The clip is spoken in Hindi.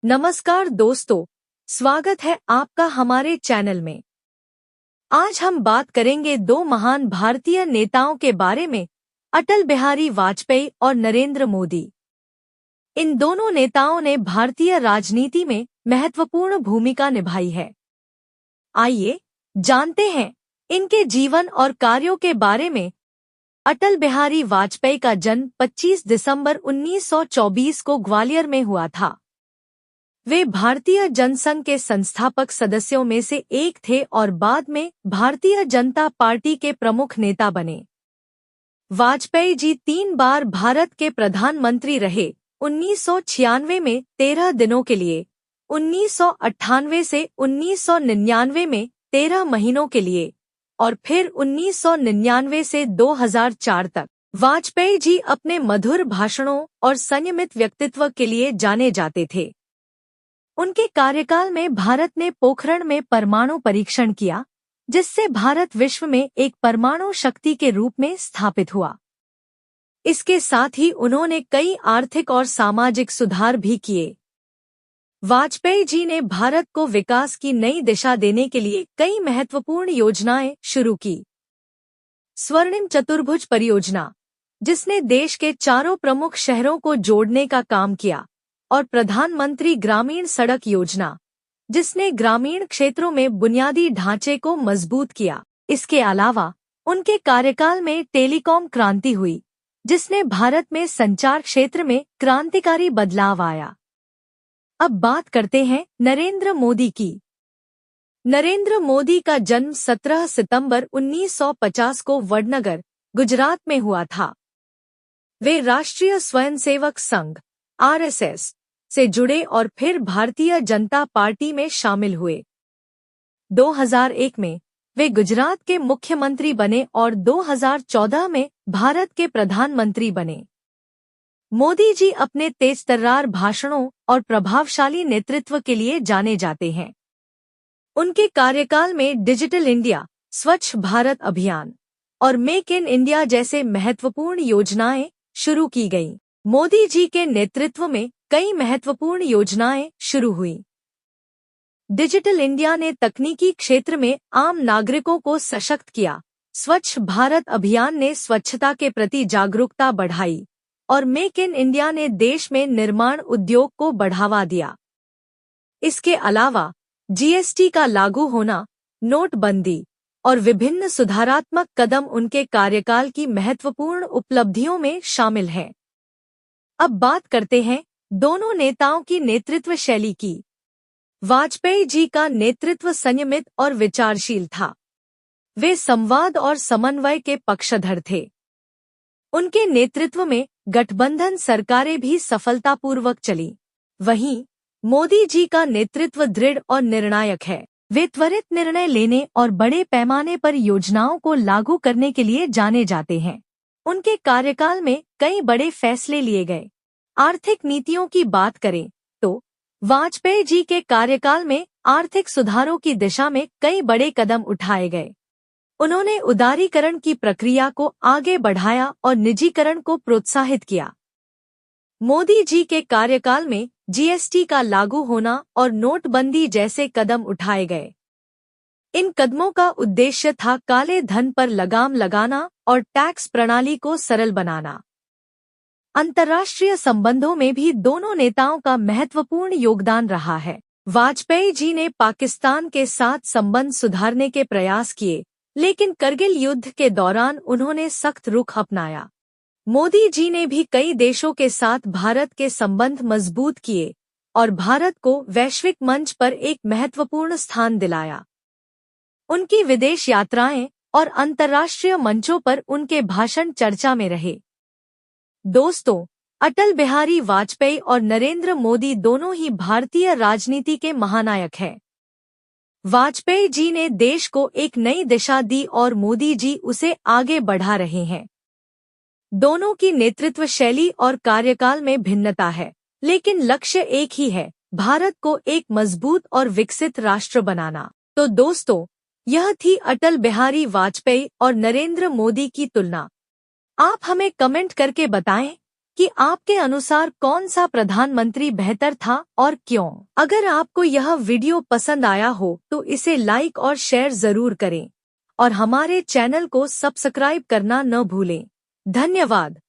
नमस्कार दोस्तों, स्वागत है आपका हमारे चैनल में। आज हम बात करेंगे दो महान भारतीय नेताओं के बारे में, अटल बिहारी वाजपेयी और नरेंद्र मोदी। इन दोनों नेताओं ने भारतीय राजनीति में महत्वपूर्ण भूमिका निभाई है। आइए जानते हैं इनके जीवन और कार्यों के बारे में। अटल बिहारी वाजपेयी का जन्म 25 दिसंबर 1924 को ग्वालियर में हुआ था। वे भारतीय जनसंघ के संस्थापक सदस्यों में से एक थे और बाद में भारतीय जनता पार्टी के प्रमुख नेता बने। वाजपेयी जी 3 बार भारत के प्रधानमंत्री रहे। 1996 में 13 दिनों के लिए, 1998 से 1999 में 13 महीनों के लिए और फिर 1999 से 2004 तक। वाजपेयी जी अपने मधुर भाषणों और संयमित व्यक्तित्व के लिए जाने जाते थे। उनके कार्यकाल में भारत ने पोखरण में परमाणु परीक्षण किया, जिससे भारत विश्व में एक परमाणु शक्ति के रूप में स्थापित हुआ। इसके साथ ही उन्होंने कई आर्थिक और सामाजिक सुधार भी किए। वाजपेयी जी ने भारत को विकास की नई दिशा देने के लिए कई महत्वपूर्ण योजनाएं शुरू की। स्वर्णिम चतुर्भुज परियोजना, जिसने देश के 4 प्रमुख शहरों को जोड़ने का काम किया, और प्रधानमंत्री ग्रामीण सड़क योजना, जिसने ग्रामीण क्षेत्रों में बुनियादी ढांचे को मजबूत किया। इसके अलावा उनके कार्यकाल में टेलीकॉम क्रांति हुई, जिसने भारत में संचार क्षेत्र में क्रांतिकारी बदलाव आया। अब बात करते हैं नरेंद्र मोदी की। नरेंद्र मोदी का जन्म 17 सितंबर 1950 को वडनगर, गुजरात में हुआ था। वे राष्ट्रीय स्वयंसेवक संघ (आरएसएस) से जुड़े और फिर भारतीय जनता पार्टी में शामिल हुए। 2001 में वे गुजरात के मुख्यमंत्री बने और 2014 में भारत के प्रधानमंत्री बने। मोदी जी अपने तेजतर्रार भाषणों और प्रभावशाली नेतृत्व के लिए जाने जाते हैं। उनके कार्यकाल में डिजिटल इंडिया, स्वच्छ भारत अभियान और मेक इन इंडिया जैसे महत्वपूर्ण योजनाएं शुरू की गईं। मोदी जी के नेतृत्व में कई महत्वपूर्ण योजनाएं शुरू हुई। डिजिटल इंडिया ने तकनीकी क्षेत्र में आम नागरिकों को सशक्त किया। स्वच्छ भारत अभियान ने स्वच्छता के प्रति जागरूकता बढ़ाई और मेक इन इंडिया ने देश में निर्माण उद्योग को बढ़ावा दिया। इसके अलावा जीएसटी का लागू होना, नोटबंदी और विभिन्न सुधारात्मक कदम उनके कार्यकाल की महत्वपूर्ण उपलब्धियों में शामिल हैं। अब बात करते हैं दोनों नेताओं की नेतृत्व शैली की। वाजपेयी जी का नेतृत्व संयमित और विचारशील था। वे संवाद और समन्वय के पक्षधर थे। उनके नेतृत्व में गठबंधन सरकारें भी सफलतापूर्वक चली। वहीं मोदी जी का नेतृत्व दृढ़ और निर्णायक है। वे त्वरित निर्णय लेने और बड़े पैमाने पर योजनाओं को लागू करने के लिए जाने जाते हैं। उनके कार्यकाल में कई बड़े फैसले लिए गए। आर्थिक नीतियों की बात करें तो वाजपेयी जी के कार्यकाल में आर्थिक सुधारों की दिशा में कई बड़े कदम उठाए गए। उन्होंने उदारीकरण की प्रक्रिया को आगे बढ़ाया और निजीकरण को प्रोत्साहित किया। मोदी जी के कार्यकाल में जीएसटी का लागू होना और नोटबंदी जैसे कदम उठाए गए। इन कदमों का उद्देश्य था काले धन पर लगाम लगाना और टैक्स प्रणाली को सरल बनाना। अंतर्राष्ट्रीय संबंधों में भी दोनों नेताओं का महत्वपूर्ण योगदान रहा है। वाजपेयी जी ने पाकिस्तान के साथ संबंध सुधारने के प्रयास किए, लेकिन करगिल युद्ध के दौरान उन्होंने सख्त रुख अपनाया। मोदी जी ने भी कई देशों के साथ भारत के संबंध मजबूत किए और भारत को वैश्विक मंच पर एक महत्वपूर्ण स्थान दिलाया। उनकी विदेश यात्राएं और अंतर्राष्ट्रीय मंचों पर उनके भाषण चर्चा में रहे। दोस्तों, अटल बिहारी वाजपेयी और नरेंद्र मोदी दोनों ही भारतीय राजनीति के महानायक हैं। वाजपेयी जी ने देश को एक नई दिशा दी और मोदी जी उसे आगे बढ़ा रहे हैं। दोनों की नेतृत्व शैली और कार्यकाल में भिन्नता है, लेकिन लक्ष्य एक ही है, भारत को एक मजबूत और विकसित राष्ट्र बनाना। तो दोस्तों, यह थी अटल बिहारी वाजपेयी और नरेंद्र मोदी की तुलना। आप हमें कमेंट करके बताएं कि आपके अनुसार कौन सा प्रधानमंत्री बेहतर था और क्यों। अगर आपको यह वीडियो पसंद आया हो तो इसे लाइक और शेयर जरूर करें और हमारे चैनल को सब्सक्राइब करना न भूलें। धन्यवाद।